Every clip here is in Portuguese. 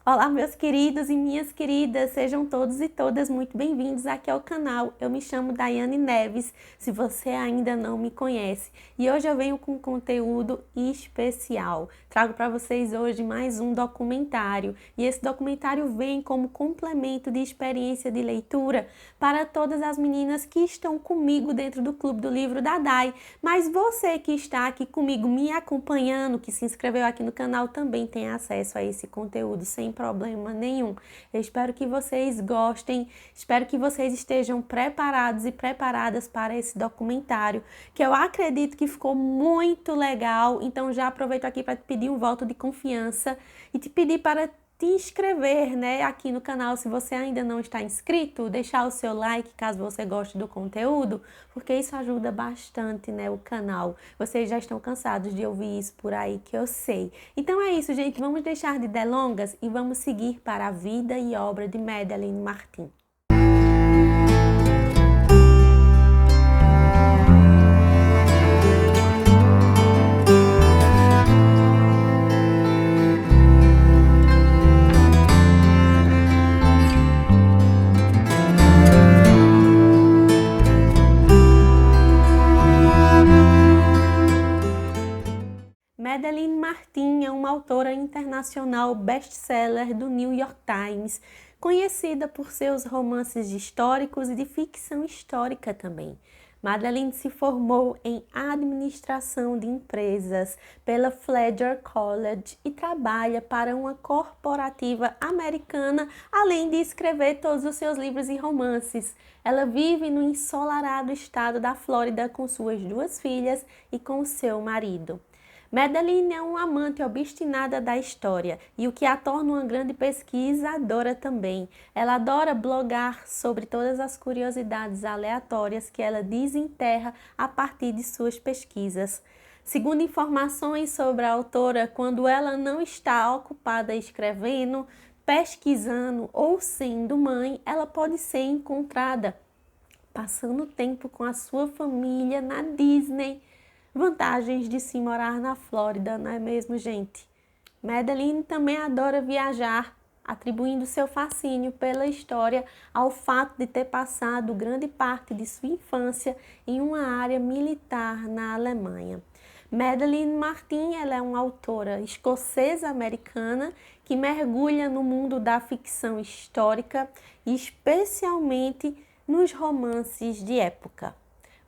Olá, meus queridos e minhas queridas, sejam todos e todas muito bem-vindos aqui ao canal. Eu me chamo Daiane Neves, se você ainda não me conhece. E hoje eu venho com conteúdo especial. Trago para vocês hoje mais um documentário. E esse documentário vem como complemento de experiência de leitura para todas as meninas que estão comigo dentro do Clube do Livro da Dai. Mas você que está aqui comigo me acompanhando, que se inscreveu aqui no canal, também tem acesso a esse conteúdo sem problema nenhum. Eu espero que vocês gostem, espero que vocês estejam preparados e preparadas para esse documentário, que eu acredito que ficou muito legal. Então já aproveito aqui para te pedir um voto de confiança e te pedir para te inscrever, né, aqui no canal se você ainda não está inscrito, deixar o seu like caso você goste do conteúdo, porque isso ajuda bastante, né, o canal. Vocês já estão cansados de ouvir isso por aí, que eu sei. Então é isso, gente, vamos deixar de delongas e vamos seguir para a vida e obra de Madeleine Martin. Madeleine Martin é uma autora internacional best-seller do New York Times, conhecida por seus romances históricos e de ficção histórica também. Madeleine se formou em administração de empresas pela Fletcher College e trabalha para uma corporativa americana, além de escrever todos os seus livros e romances. Ela vive no ensolarado estado da Flórida com suas duas filhas e com seu marido. Madeleine é uma amante obstinada da história e o que a torna uma grande pesquisadora também. Ela adora blogar sobre todas as curiosidades aleatórias que ela desenterra a partir de suas pesquisas. Segundo informações sobre a autora, quando ela não está ocupada escrevendo, pesquisando ou sendo mãe, ela pode ser encontrada passando tempo com a sua família na Disney. Vantagens de se morar na Flórida, não é mesmo, gente? Madeleine também adora viajar, atribuindo seu fascínio pela história ao fato de ter passado grande parte de sua infância em uma área militar na Alemanha. Madeleine Martin, ela é uma autora escocesa-americana que mergulha no mundo da ficção histórica, especialmente nos romances de época.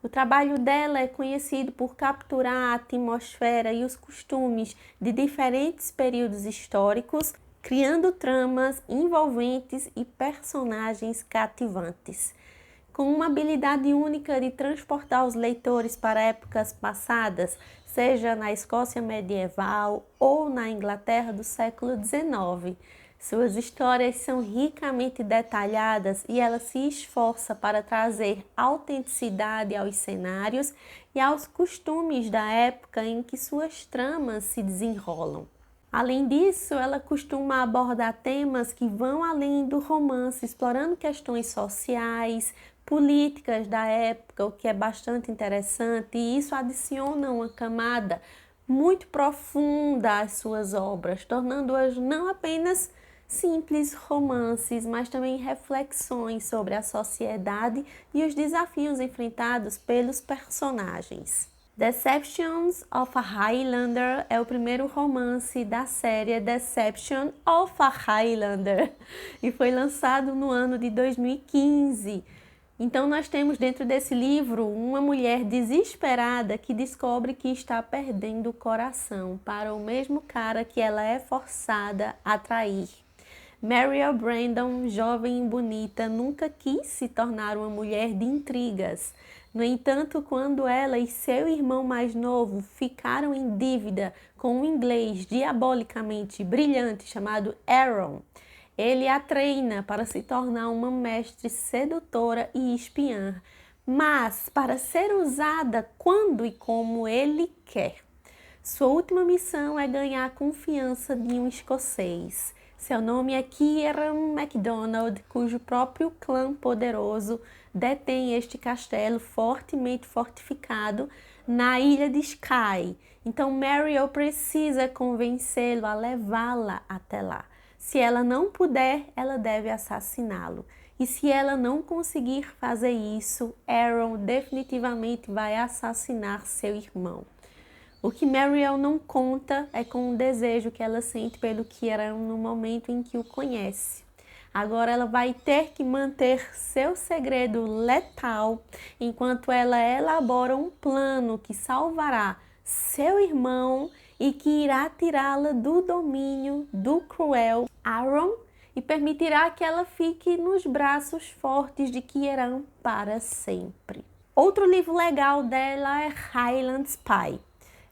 O trabalho dela é conhecido por capturar a atmosfera e os costumes de diferentes períodos históricos, criando tramas envolventes e personagens cativantes. Com uma habilidade única de transportar os leitores para épocas passadas, seja na Escócia medieval ou na Inglaterra do século XIX. Suas histórias são ricamente detalhadas e ela se esforça para trazer autenticidade aos cenários e aos costumes da época em que suas tramas se desenrolam. Além disso, ela costuma abordar temas que vão além do romance, explorando questões sociais, políticas da época, o que é bastante interessante, e isso adiciona uma camada muito profunda às suas obras, tornando-as não apenas simples romances, mas também reflexões sobre a sociedade e os desafios enfrentados pelos personagens. Deceptions of a Highlander é o primeiro romance da série Deception of a Highlander e foi lançado no ano de 2015. Então nós temos dentro desse livro uma mulher desesperada que descobre que está perdendo o coração para o mesmo cara que ela é forçada a trair. Mariel Brandon, jovem e bonita, nunca quis se tornar uma mulher de intrigas. No entanto, quando ela e seu irmão mais novo ficaram em dívida com um inglês diabolicamente brilhante chamado Aaron, ele a treina para se tornar uma mestre sedutora e espiã, mas para ser usada quando e como ele quer. Sua última missão é ganhar a confiança de um escocês. Seu nome é Kieran MacDonald, cujo próprio clã poderoso detém este castelo fortemente fortificado na ilha de Skye. Então Mariel precisa convencê-lo a levá-la até lá. Se ela não puder, ela deve assassiná-lo. E se ela não conseguir fazer isso, Aaron definitivamente vai assassinar seu irmão. O que Mariel não conta é com o desejo que ela sente pelo Kieran no momento em que o conhece. Agora ela vai ter que manter seu segredo letal enquanto ela elabora um plano que salvará seu irmão e que irá tirá-la do domínio do cruel Aaron e permitirá que ela fique nos braços fortes de Kieran para sempre. Outro livro legal dela é Highland Spy.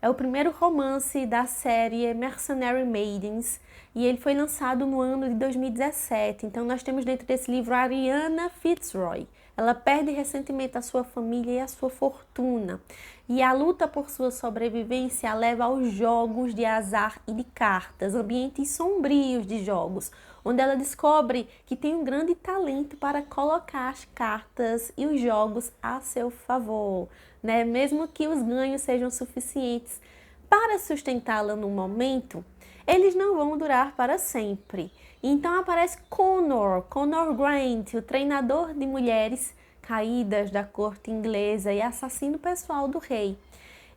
É o primeiro romance da série Mercenary Maidens e ele foi lançado no ano de 2017. Então nós temos dentro desse livro a Ariana Fitzroy. Ela perde recentemente a sua família e a sua fortuna. E a luta por sua sobrevivência a leva aos jogos de azar e de cartas, ambientes sombrios de jogos, onde ela descobre que tem um grande talento para colocar as cartas e os jogos a seu favor, né? Mesmo que os ganhos sejam suficientes para sustentá-la no momento, eles não vão durar para sempre. Então aparece Connor Grant, o treinador de mulheres caídas da corte inglesa e assassino pessoal do rei.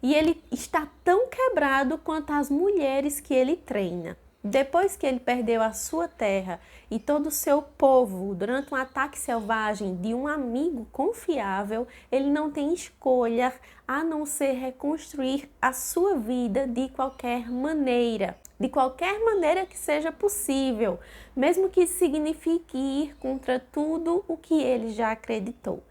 E ele está tão quebrado quanto as mulheres que ele treina. Depois que ele perdeu a sua terra e todo o seu povo durante um ataque selvagem de um amigo confiável, ele não tem escolha a não ser reconstruir a sua vida de qualquer maneira que seja possível, mesmo que signifique ir contra tudo o que ele já acreditou.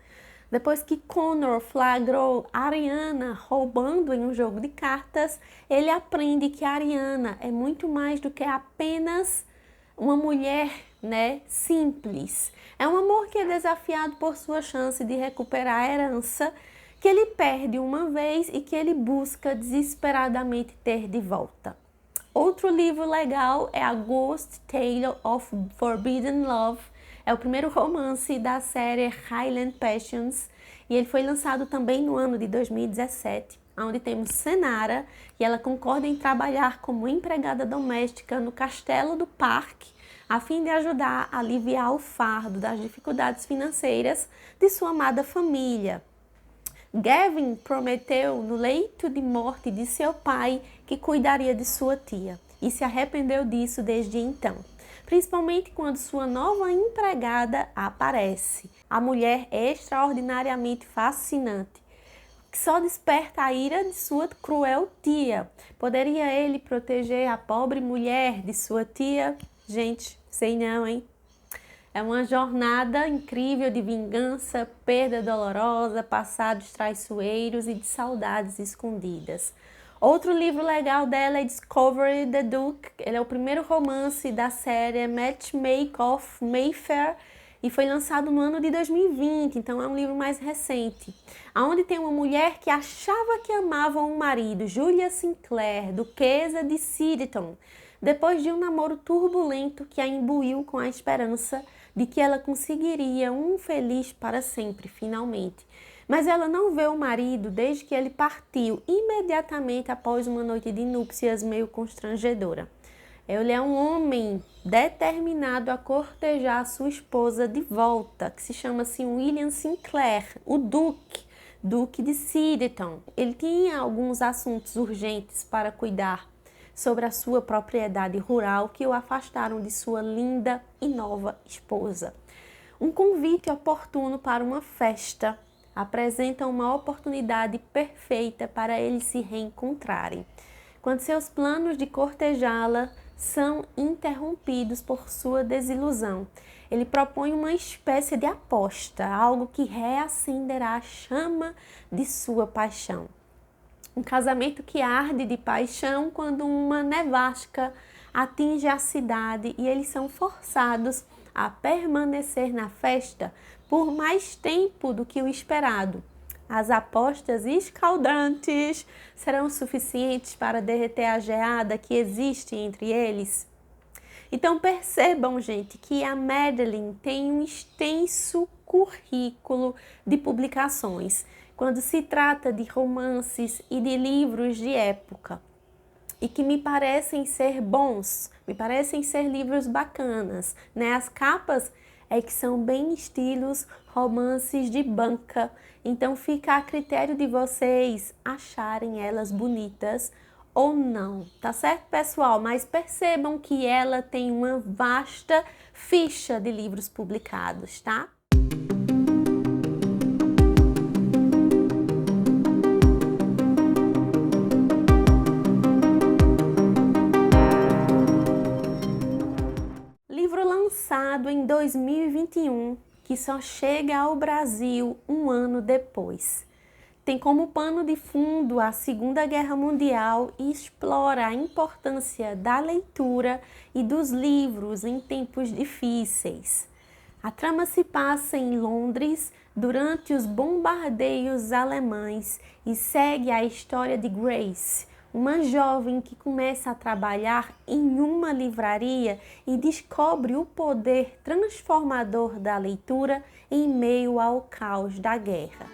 Depois que Connor flagrou Ariana roubando em um jogo de cartas, ele aprende que Ariana é muito mais do que apenas uma mulher, né, simples. É um amor que é desafiado por sua chance de recuperar a herança que ele perde uma vez e que ele busca desesperadamente ter de volta. Outro livro legal é A Ghost Tale of Forbidden Love. É o primeiro romance da série Highland Passions e ele foi lançado também no ano de 2017, onde temos Senara e ela concorda em trabalhar como empregada doméstica no castelo do parque a fim de ajudar a aliviar o fardo das dificuldades financeiras de sua amada família. Gavin prometeu no leito de morte de seu pai que cuidaria de sua tia e se arrependeu disso desde então, principalmente quando sua nova empregada aparece. A mulher é extraordinariamente fascinante, que só desperta a ira de sua cruel tia. Poderia ele proteger a pobre mulher de sua tia? Gente, sei não, hein? É uma jornada incrível de vingança, perda dolorosa, passados traiçoeiros e de saudades escondidas. Outro livro legal dela é Discovery the Duke. Ele é o primeiro romance da série Matchmaker of Mayfair e foi lançado no ano de 2020, então é um livro mais recente. Onde tem uma mulher que achava que amava um marido, Julia Sinclair, duquesa de Sidington, depois de um namoro turbulento que a imbuiu com a esperança de que ela conseguiria um feliz para sempre, finalmente. Mas ela não vê o marido desde que ele partiu, imediatamente após uma noite de núpcias meio constrangedora. Ele é um homem determinado a cortejar sua esposa de volta, que se chama assim William Sinclair, o Duque de Sidington. Ele tinha alguns assuntos urgentes para cuidar sobre a sua propriedade rural que o afastaram de sua linda e nova esposa. Um convite oportuno para uma festa apresenta uma oportunidade perfeita para eles se reencontrarem, quando seus planos de cortejá-la são interrompidos por sua desilusão. Ele propõe uma espécie de aposta, algo que reacenderá a chama de sua paixão. Um casamento que arde de paixão quando uma nevasca atinge a cidade e eles são forçados a permanecer na festa por mais tempo do que o esperado. As apostas escaldantes serão suficientes para derreter a geada que existe entre eles? Então percebam, gente, que a Madeleine tem um extenso currículo de publicações quando se trata de romances e de livros de época. e que me parecem ser bons, me parecem ser livros bacanas, né? As capas é que são bem estilos romances de banca, então fica a critério de vocês acharem elas bonitas ou não, tá certo, pessoal? Mas percebam que ela tem uma vasta ficha de livros publicados, tá? Livro lançado em 2021, que só chega ao Brasil um ano depois. Tem como pano de fundo a Segunda Guerra Mundial e explora a importância da leitura e dos livros em tempos difíceis. A trama se passa em Londres durante os bombardeios alemães e segue a história de Grace, uma jovem que começa a trabalhar em uma livraria e descobre o poder transformador da leitura em meio ao caos da guerra.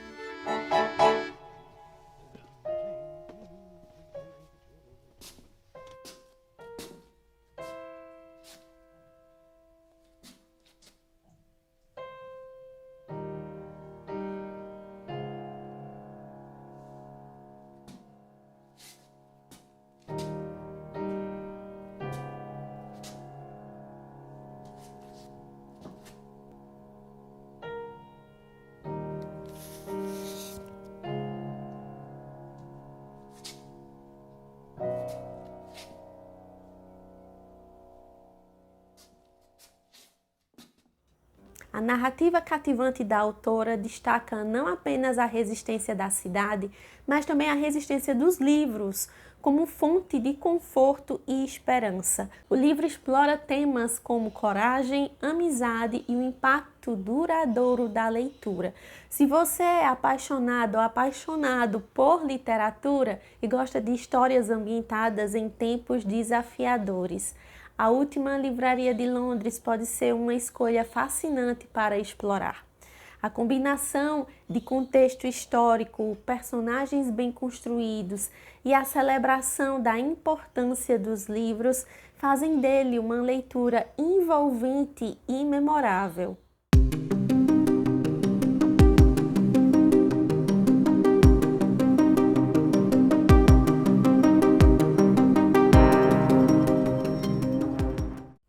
A narrativa cativante da autora destaca não apenas a resistência da cidade, mas também a resistência dos livros, como fonte de conforto e esperança. O livro explora temas como coragem, amizade e o impacto duradouro da leitura. Se você é apaixonado ou apaixonado por literatura e gosta de histórias ambientadas em tempos desafiadores, A Última Livraria de Londres pode ser uma escolha fascinante para explorar. A combinação de contexto histórico, personagens bem construídos e a celebração da importância dos livros fazem dele uma leitura envolvente e memorável.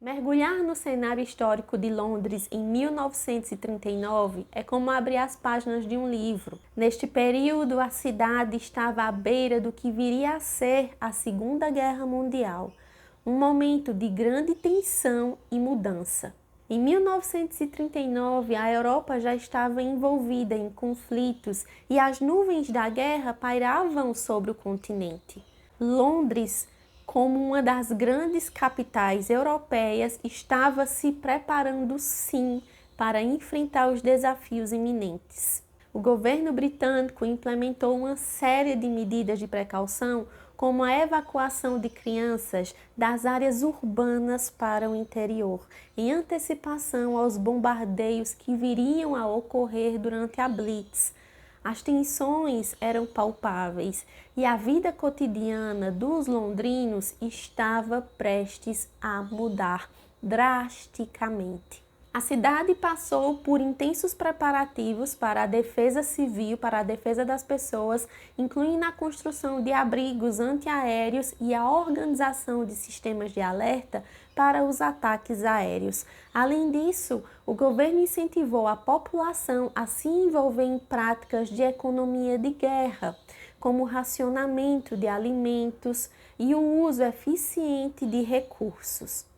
Mergulhar no cenário histórico de Londres em 1939 é como abrir as páginas de um livro. Neste período, a cidade estava à beira do que viria a ser a Segunda Guerra Mundial, um momento de grande tensão e mudança. Em 1939, a Europa já estava envolvida em conflitos e as nuvens da guerra pairavam sobre o continente. Londres, como uma das grandes capitais europeias, estava se preparando sim para enfrentar os desafios iminentes. O governo britânico implementou uma série de medidas de precaução, como a evacuação de crianças das áreas urbanas para o interior, em antecipação aos bombardeios que viriam a ocorrer durante a Blitz. As tensões eram palpáveis e a vida cotidiana dos londrinos estava prestes a mudar drasticamente. A cidade passou por intensos preparativos para a defesa civil, para a defesa das pessoas, incluindo a construção de abrigos antiaéreos e a organização de sistemas de alerta para os ataques aéreos. Além disso, o governo incentivou a população a se envolver em práticas de economia de guerra, como o racionamento de alimentos e o uso eficiente de recursos.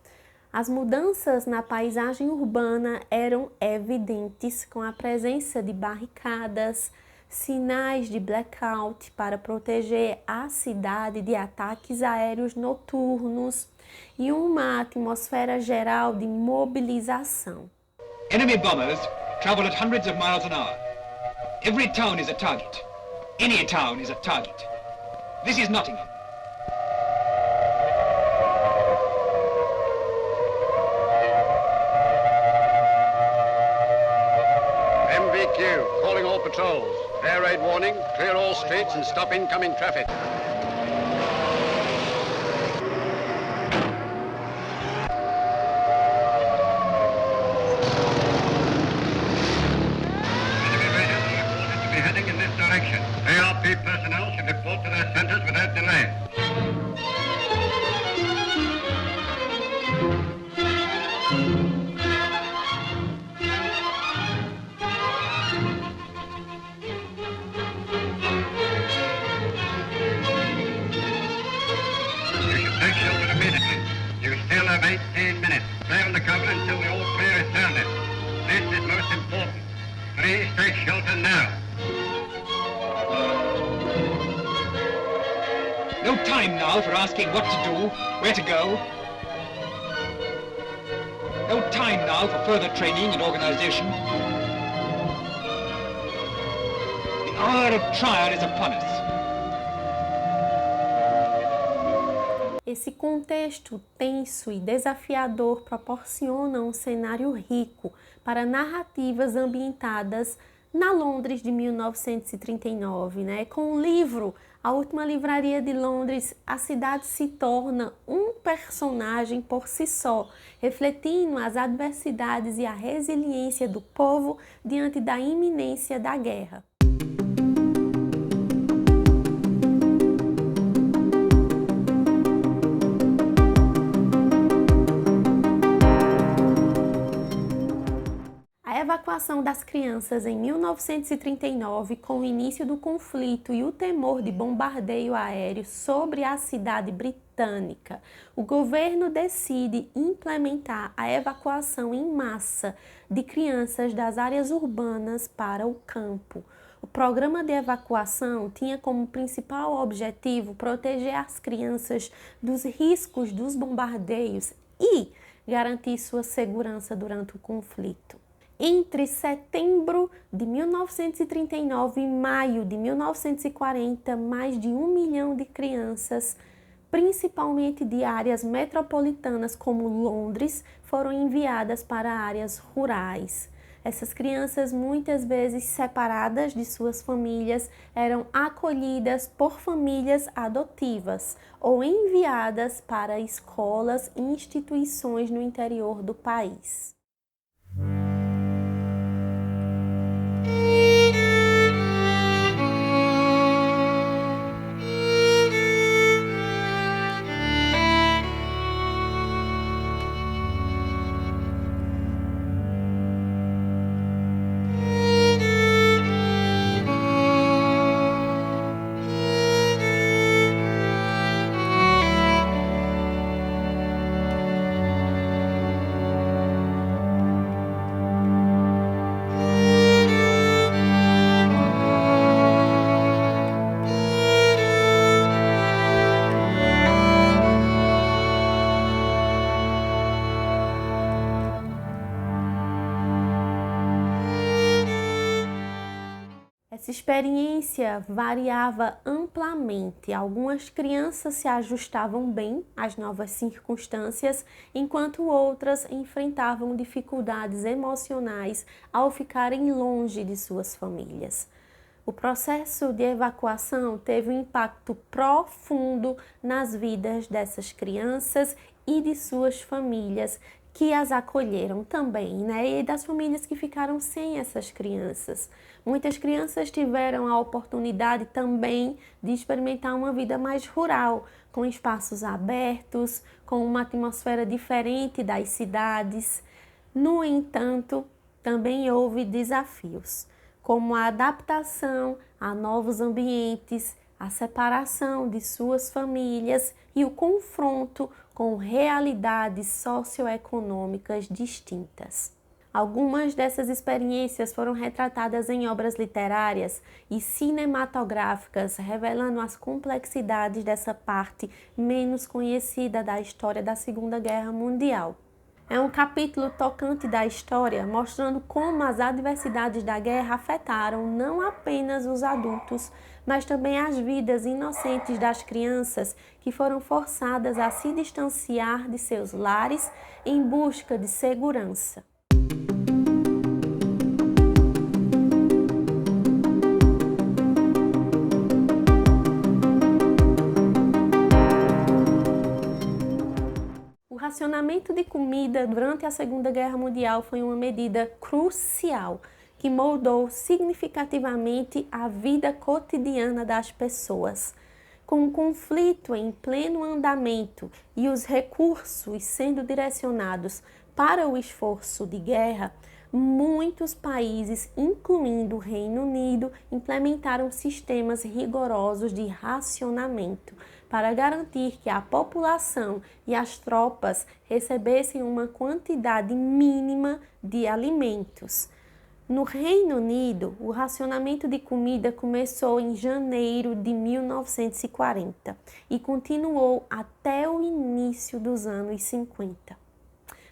As mudanças na paisagem urbana eram evidentes com a presença de barricadas, sinais de blackout para proteger a cidade de ataques aéreos noturnos e uma atmosfera geral de mobilização. Enemy bombers travel at hundreds of miles an hour. Every town is a target. Any town is a target. This is Nottingham. MVQ, calling all patrols. Air raid warning, clear all streets and stop incoming traffic. direction. ARP personnel should report to their centers without delay. You should take shelter immediately. You still have 18 minutes. Stay on the cover until the all clear is sounded. This is most important. Please take shelter now. No time now for asking what to do, where to go. No time now for further training and organization. The hour of trial is upon us. Esse contexto tenso e desafiador proporciona um cenário rico para narrativas ambientadas na Londres de 1939, né? Com o livro A Última Livraria de Londres, a cidade se torna um personagem por si só, refletindo as adversidades e a resiliência do povo diante da iminência da guerra. A evacuação das crianças em 1939, com o início do conflito e o temor de bombardeio aéreo sobre a cidade britânica, o governo decide implementar a evacuação em massa de crianças das áreas urbanas para o campo. O programa de evacuação tinha como principal objetivo proteger as crianças dos riscos dos bombardeios e garantir sua segurança durante o conflito. Entre setembro de 1939 e maio de 1940, mais de 1 milhão de crianças, principalmente de áreas metropolitanas como Londres, foram enviadas para áreas rurais. Essas crianças, muitas vezes separadas de suas famílias, eram acolhidas por famílias adotivas ou enviadas para escolas e instituições no interior do país. Essa experiência variava amplamente. Algumas crianças se ajustavam bem às novas circunstâncias, enquanto outras enfrentavam dificuldades emocionais ao ficarem longe de suas famílias. O processo de evacuação teve um impacto profundo nas vidas dessas crianças e de suas famílias que as acolheram também, né? E das famílias que ficaram sem essas crianças. Muitas crianças tiveram a oportunidade também de experimentar uma vida mais rural, com espaços abertos, com uma atmosfera diferente das cidades. No entanto, também houve desafios, como a adaptação a novos ambientes, a separação de suas famílias e o confronto com realidades socioeconômicas distintas. Algumas dessas experiências foram retratadas em obras literárias e cinematográficas, revelando as complexidades dessa parte menos conhecida da história da Segunda Guerra Mundial. É um capítulo tocante da história, mostrando como as adversidades da guerra afetaram não apenas os adultos, mas também as vidas inocentes das crianças que foram forçadas a se distanciar de seus lares em busca de segurança. O racionamento de comida durante a Segunda Guerra Mundial foi uma medida crucial que moldou significativamente a vida cotidiana das pessoas. Com o conflito em pleno andamento e os recursos sendo direcionados para o esforço de guerra, muitos países, incluindo o Reino Unido, implementaram sistemas rigorosos de racionamento para garantir que a população e as tropas recebessem uma quantidade mínima de alimentos. No Reino Unido, o racionamento de comida começou em janeiro de 1940 e continuou até o início dos anos 50.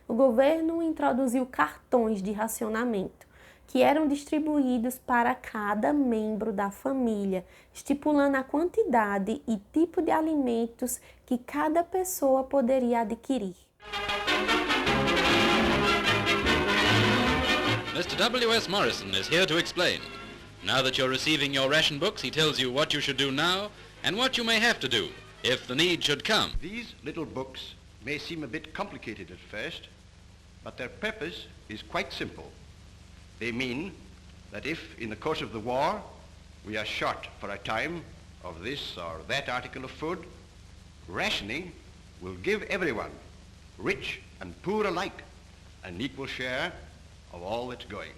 O governo introduziu cartões de racionamento, que eram distribuídos para cada membro da família, estipulando a quantidade e tipo de alimentos que cada pessoa poderia adquirir. Mr. W.S. Morrison is here to explain. Now that you're receiving your ration books, he tells you what you should do now and what you may have to do if the need should come. These little books may seem a bit complicated at first, but their purpose is quite simple. They mean that if, in the course of the war, we are short for a time of this or that article of food, rationing will give everyone, rich and poor alike, an equal share of all that's going.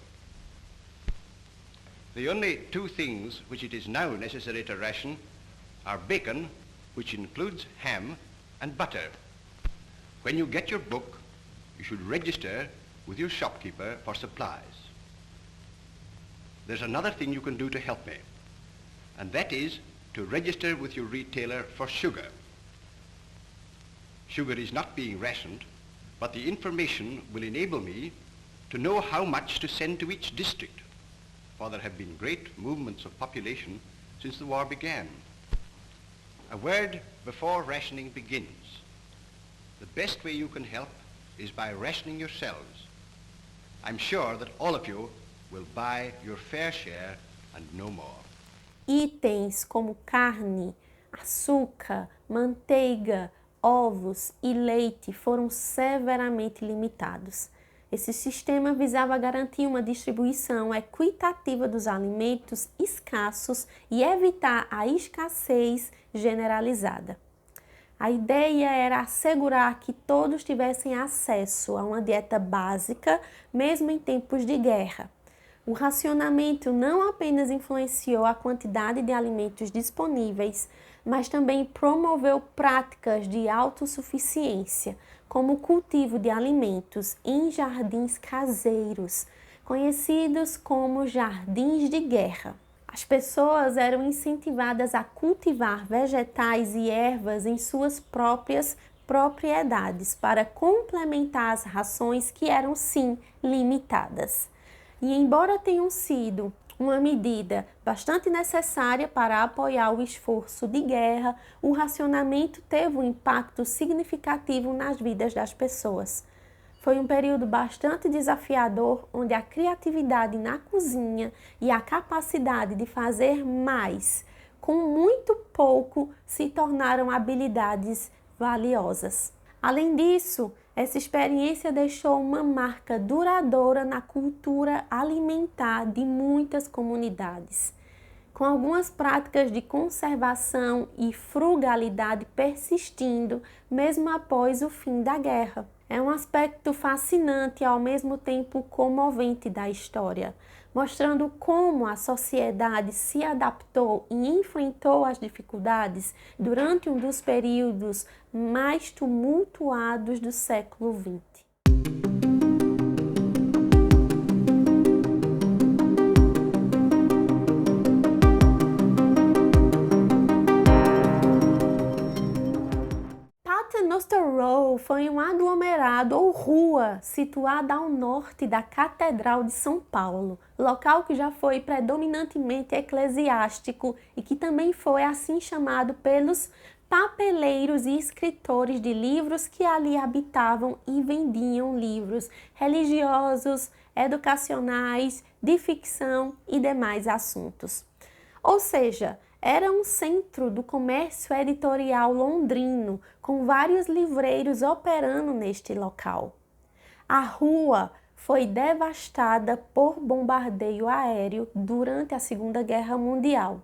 The only two things which it is now necessary to ration are bacon, which includes ham, and butter. When you get your book, you should register with your shopkeeper for supplies. There's another thing you can do to help me, and that is to register with your retailer for sugar. Sugar is not being rationed, but the information will enable me to know how much to send to each district, for there have been great movements of population since the war began. A word before rationing begins. The best way you can help is by rationing yourselves. I'm sure that all of you will buy your fair share and no more. Itens como carne, açúcar, manteiga, ovos e leite foram severamente limitados. Esse sistema visava garantir uma distribuição equitativa dos alimentos escassos e evitar a escassez generalizada. A ideia era assegurar que todos tivessem acesso a uma dieta básica, mesmo em tempos de guerra. O racionamento não apenas influenciou a quantidade de alimentos disponíveis, mas também promoveu práticas de autossuficiência, como o cultivo de alimentos em jardins caseiros, conhecidos como jardins de guerra. As pessoas eram incentivadas a cultivar vegetais e ervas em suas próprias propriedades para complementar as rações que eram, sim, limitadas. E embora tenham sido uma medida bastante necessária para apoiar o esforço de guerra, o racionamento teve um impacto significativo nas vidas das pessoas. Foi um período bastante desafiador, onde a criatividade na cozinha e a capacidade de fazer mais com muito pouco se tornaram habilidades valiosas. Além disso, essa experiência deixou uma marca duradoura na cultura alimentar de muitas comunidades, com algumas práticas de conservação e frugalidade persistindo mesmo após o fim da guerra. É um aspecto fascinante e ao mesmo tempo comovente da história, mostrando como a sociedade se adaptou e enfrentou as dificuldades durante um dos períodos mais tumultuados do século XX. Paternoster Row foi um aglomerado ou rua situada ao norte da Catedral de São Paulo, local que já foi predominantemente eclesiástico e que também foi assim chamado pelos papeleiros e escritores de livros que ali habitavam e vendiam livros religiosos, educacionais, de ficção e demais assuntos. Ou seja, era um centro do comércio editorial londrino, com vários livreiros operando neste local. A rua foi devastada por bombardeio aéreo durante a Segunda Guerra Mundial.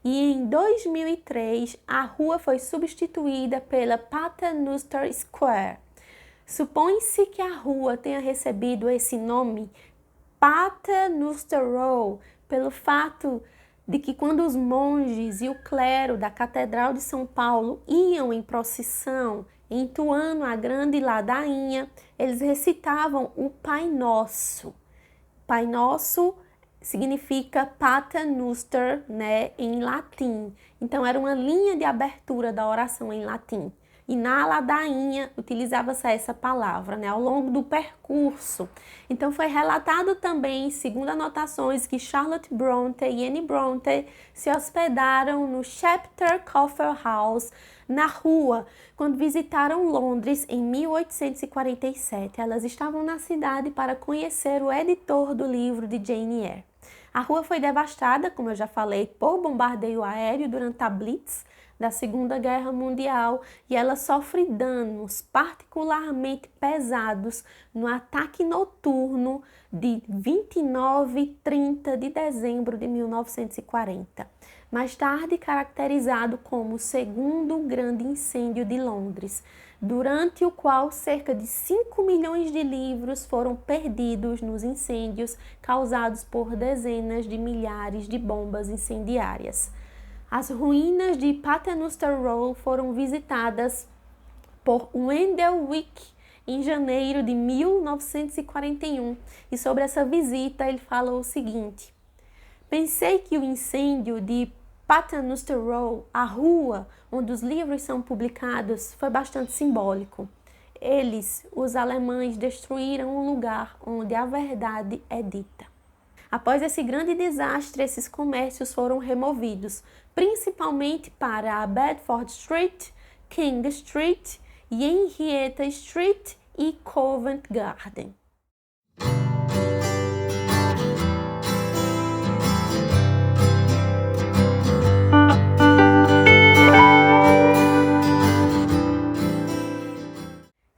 E em 2003, a rua foi substituída pela Paternoster Square. Supõe-se que a rua tenha recebido esse nome, Paternoster Row, pelo fato de que quando os monges e o clero da Catedral de São Paulo iam em procissão, entoando a grande ladainha, eles recitavam o Pai Nosso. Pai Nosso significa Paternoster, né, em latim. Então era uma linha de abertura da oração em latim. E na ladainha utilizava-se essa palavra, né, ao longo do percurso. Então foi relatado também, segundo anotações, que Charlotte Bronte e Anne Bronte se hospedaram no Chapter Coffee House, na rua, quando visitaram Londres em 1847. Elas estavam na cidade para conhecer o editor do livro de Jane Eyre. A rua foi devastada, como eu já falei, por bombardeio aéreo durante a Blitz da Segunda Guerra Mundial, e ela sofre danos particularmente pesados no ataque noturno de 29 e 30 de dezembro de 1940, mais tarde caracterizado como o segundo grande incêndio de Londres, durante o qual cerca de 5 milhões de livros foram perdidos nos incêndios causados por dezenas de milhares de bombas incendiárias. As ruínas de Paternoster Row foram visitadas por Wendell Wick em janeiro de 1941, e sobre essa visita ele falou o seguinte: pensei que o incêndio de Paternoster Row, a rua onde os livros são publicados, foi bastante simbólico. Eles, os alemães, destruíram um lugar onde a verdade é dita. Após esse grande desastre, esses comércios foram removidos, principalmente para a Bedford Street, King Street, Henrietta Street e Covent Garden.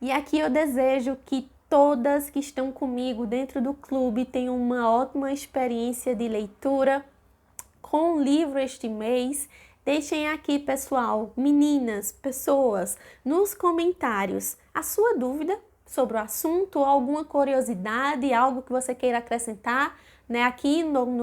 E aqui eu desejo que todas que estão comigo dentro do clube tenham uma ótima experiência de leitura com o livro este mês. Deixem aqui, pessoal, meninas, pessoas, nos comentários a sua dúvida sobre o assunto, ou alguma curiosidade, algo que você queira acrescentar, né, aqui no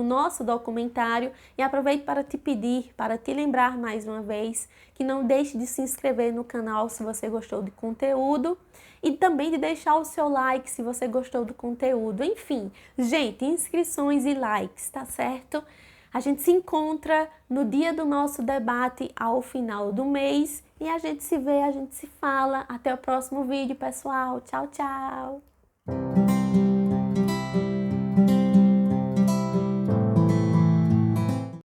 nosso documentário. E aproveito para te pedir, para te lembrar mais uma vez, que não deixe de se inscrever no canal se você gostou do conteúdo, e também de deixar o seu like se você gostou do conteúdo. Enfim, gente, inscrições e likes, tá certo? A gente se encontra no dia do nosso debate ao final do mês, e a gente se vê, a gente se fala. Até o próximo vídeo, pessoal. Tchau, tchau!